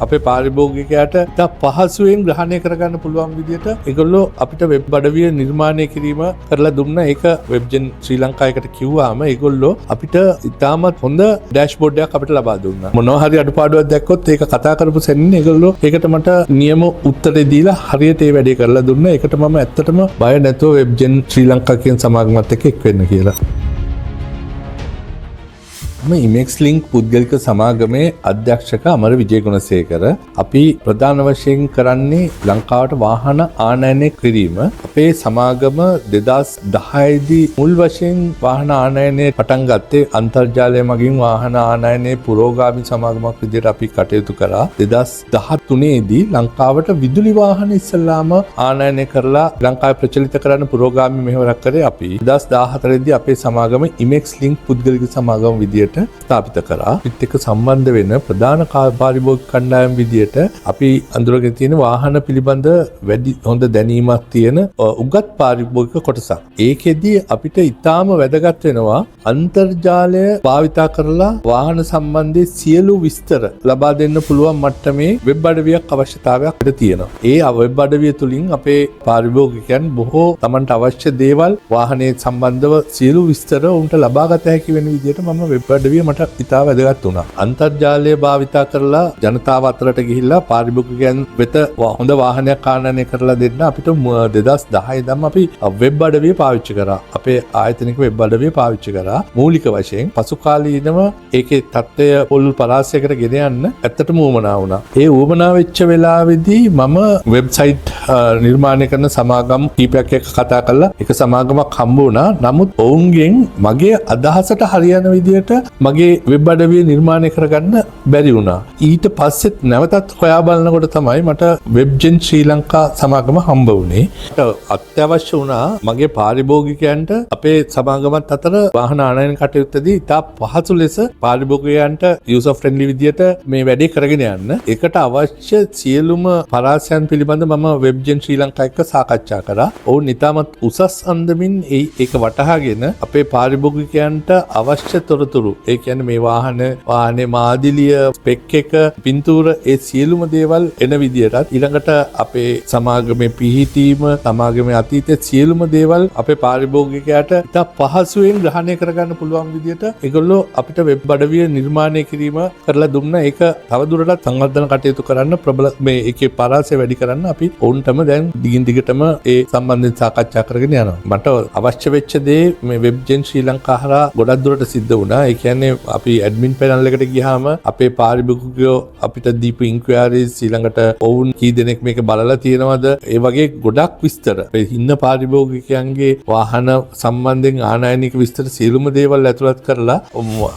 අපේ පාරිභෝගිකයාට ඉතා පහසුවෙන් ග්‍රහණය කරගන්න පුළුවන් විදිහට ඒගොල්ලෝ අපිට වෙබ් අඩවිය නිර්මාණය කිරීම කරලා දුන්නා. ඒක වෙබ්ජෙන් ශ්‍රී ලංකා එකට කිව්වාම ඒගොල්ලෝ අපිට ඉතාමත් හොඳ ඩෑෂ්බෝඩ් එකක් අපිට ලබා දුන්නා. මොනවා හරි අඩුපාඩුවක් දැක්කොත් ඒක කතා කරපු සෙන්නේ ඒගොල්ලෝ ඒකට මට නියම උත්තරේ දීලා හරියට ඒ වැඩේ කරලා දුන්නා. ඒකට මම ඇත්තටම බය නැතුව වෙබ්ජෙන් ශ්‍රී ලංකා කියන සමාගමත් එක්ක එක් වෙන්න කියලා. ඉමෙක්ස් ලින්ක් පුද්ගලික සමාගමේ අධ්‍යක්ෂක අමර විජේගුණසේකර අපි ප්‍රධාන වශයෙන් කරන්නේ ලංකාවට වාහන ආනයනය කිරීම. අපේ සමාගම 2010 දී මුල් වශයෙන් වාහන ආනයනය පටන් ගත්තේ අන්තර්ජාලය මගින් වාහන ආනයනයේ පුරෝගාමී සමාගමක් විදිහට අපි කටයුතු කරා. 2013 දී ලංකාවට විදුලි වාහන ඉස්සෙල්ලාම ආනයනය කරලා ලංකාවේ ප්‍රචලිත කරන්න පුරෝගාමී මෙහෙවරක් කරේ අපි. 2014 දී අපේ සමාගම ඉමෙක්ස් ලින්ක් පුද්ගලික සමාගම විදිහට ස්ථාපිත කරා. පිට එක සම්බන්ධ වෙන ප්‍රධාන පාරිභෝගික කණ්ඩායම් විදියට අපි අඳුරගෙන තියෙන වාහන පිළිබඳ වැඩි හොඳ දැනීමක් තියෙන උගත් පාරිභෝගික කොටසක්. ඒකෙදී අපිට ඊටාම වැදගත් වෙනවා අන්තර්ජාලය භාවිතා කරලා වාහන සම්බන්ධයේ සියලු විස්තර ලබා දෙන්න පුළුවන් මට්ටමේ වෙබ් අඩවියක් අවශ්‍යතාවයක් අපිට තියෙනවා. ඒ වෙබ් අඩවිය තුලින් අපේ පාරිභෝගිකයන් බොහෝ Tamanට අවශ්‍ය දේවල් වාහනේ සම්බන්ධව සියලු විස්තර උන්ට ලබා ගත හැකි වෙන විදියට මම වෙබ් අඩවිය මට ඉතා වැදගත් වුණා. අන්තර්ජාලය භාවිතා කරලා ජනතාව අතරට ගිහිල්ලා පාරිභෝගිකයන් වෙත හොඳ වාහනයක් ආනයනය කරලා දෙන්න අපිට 2010 ඉඳන් අපි වෙබ් අඩවිය පාවිච්චි කරා. අපේ ආයතනික වෙබ් අඩවිය පාවිච්චි කරා. මූලික වශයෙන් පසු කාලීනව ඒකේ තත්ත්වය පොල් පරාසයකට ගෙන යන්න ඇත්තටම උවමනා වුණා. ඒ උවමනා වෙච්ච වෙලාවේදී මම වෙබ්සයිට් නිර්මාණය කරන සමාගම් කීපයක් එක්ක කතා කළා. එක සමාගමක් හම්බ වුණා. නමුත් ඔවුන්ගෙන් මගේ අදහසට හරියන විදියට මගේ වෙබ් අඩවිය නිර්මාණය කරගන්න බැරි වුණා. ඊට පස්සෙත් නැවතත් හොයා බලනකොට තමයි මට වෙබ්ජෙන් ශ්‍රී ලංකා සමාගම හම්බ වුණේ. අත්‍යවශ්‍ය වුණා මගේ පාරිභෝගිකයන්ට අපේ සමාගමත් අතර වාහන ආනයන කටයුත්තේදී ඉතා පහසු ලෙස පාරිභෝගිකයන්ට යූසර් ෆ්‍රෙන්ඩලි විදියට මේ වැඩේ කරගෙන යන්න. ඒකට අවශ්‍ය සියලුම පරාසයන් පිළිබඳ මම වෙබ්ජෙන් ශ්‍රී ලංකා එක්ක සාකච්ඡා කරා. ඔවුන් ඉතාමත් උසස් අන්දමින් ඒක වටහාගෙන අපේ පාරිභෝගිකයන්ට අවශ්‍ය තොරතුරු ඒ කියන්නේ මේ වාහනේ මාදිලිය ස්පෙක් එක පින්තූර ඒ සියලුම දේවල් එන විදියටත් ඊළඟට අපේ සමාගමේ පිහිටීම සමාගමේ අතීතයේ සියලුම දේවල් අපේ පාරිභෝගිකයාට ඉතා පහසුවෙන් ග්‍රහණය කරගන්න පුළුවන් විදියට ඒගොල්ලෝ අපිට වෙබ් අඩවිය නිර්මාණය කිරීම කරලා දුන්නා. ඒක තවදුරටත් සංවර්ධන කටයුතු කරන්න ප්‍රබල මේ ඒකේ පරාසය වැඩි කරන්න අපි ඔවුන්ටම දැන් දිගින් දිගටම ඒ සම්බන්ධයෙන් සාකච්ඡා කරගෙන යනවා. මට අවශ්‍ය වෙච්ච දේ මේ වෙබ්ජෙන් ශ්‍රී ලංකා හරහා ගොඩක් දුරට සිද්ධ වුණා. ඒ කියන්නේ අපි ඇඩ්මින් පැනල් එකට ගියාම අපේ පාරිභෝගිකයෝ අපිට දීපු ඉන්ක්වයරිස් ඊළඟට ඔවුන් කී දෙනෙක් මේක බලලා තියෙනවද ඒ වගේ ගොඩක් විස්තර ඉන්න පාරිභෝගිකයන්ගේ වාහන සම්බන්ධයෙන් ආනයනික විස්තර සියලුම දේවල් ඇතුළත් කරලා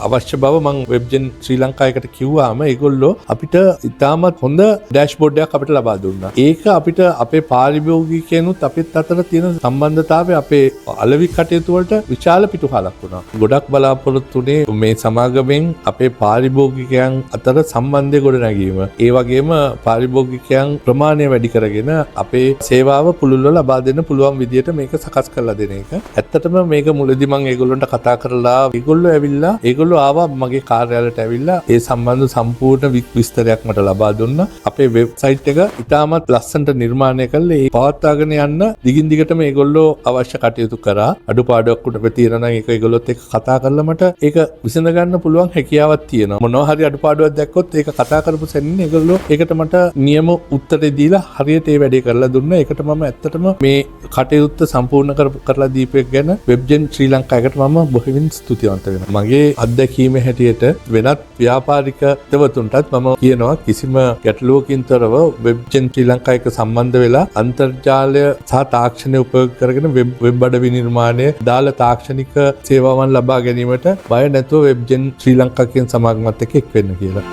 අවශ්‍ය බව මම වෙබ්ජෙන් ශ්‍රී ලංකා එකට කිව්වාම ඒගොල්ලෝ අපිට ඉතාමත් හොඳ ඩෑෂ්බෝඩ් එකක් අපිට ලබා දුන්නා. ඒක අපිට අපේ පාරිභෝගිකයනුත් අපිත් අතර තියෙන සම්බන්ධතාවය අපේ අලෙවි කටයුතු වලට විශාල පිටුහලක් වුණා. ගොඩක් බලාපොරොත්තු මේ සමාගමෙන් අපේ පාරිභෝගිකයන් අතර සම්බන්ධය ගොඩනැගීම ඒ වගේම පාරිභෝගිකයන් ප්‍රමාණය වැඩි කරගෙන අපේ සේවාව පුළුල්ව ලබා දෙන්න පුළුවන් විදියට මේක සකස් කරලා දෙන එක. ඇත්තටම මේක මුලදී මම ඒගොල්ලන්ට කතා කරලා ඒගොල්ලෝ ආවා මගේ කාර්යාලයට ඇවිල්ලා ඒ සම්බන්ධ සම්පූර්ණ විස්තරයක් මට ලබා දුන්නා. අපේ වෙබ්සයිට් එක ඉතාමත් ලස්සනට නිර්මාණය කරලා ඒ පවත්වාගෙන යන්න දිගින් දිගටම ඒගොල්ලෝ අවශ්‍ය කටයුතු කරා. අඩුපාඩුවක් උඩ තියෙනවා නම් ඒක ඒගොල්ලොත් එක්ක කතා කරලා මට ඒක විසඳ ගන්න පුළුවන් හැකියාවක් තියෙනවා. මොනවා හරි අඩුපාඩුවක් දැක්කොත් ඒක කතා කරපු සෙන්නේ ඒගොල්ලෝ ඒකට මට නියම උත්තරේ දීලා හරියට ඒ වැඩේ කරලා දුන්නා. ඒකට මම ඇත්තටම මේ කටයුත්ත සම්පූර්ණ කරලා දීපෙක් ගැන වෙබ්ජෙන් ශ්‍රී ලංකා එකට මම බොහොමින් ස්තුතිවන්ත වෙනවා. මගේ අත්දැකීම හැටියට වෙනත් ව්‍යාපාරික තවතුන්ටත් මම කියනවා කිසිම ගැටලුවකින් තොරව වෙබ්ජෙන් ශ්‍රී ලංකා එක සම්බන්ධ වෙලා අන්තර්ජාලය සහ තාක්ෂණය උපයෝග කරගෙන වෙබ් අඩවි නිර්මාණය දාලා තාක්ෂණික සේවාවන් ලබා ගැනීමට බය නැතුව වෙබ්ජෙන් ශ්‍රී ලංකා කියන සමාගමත් එක්ක එක් වෙන්න කියලා.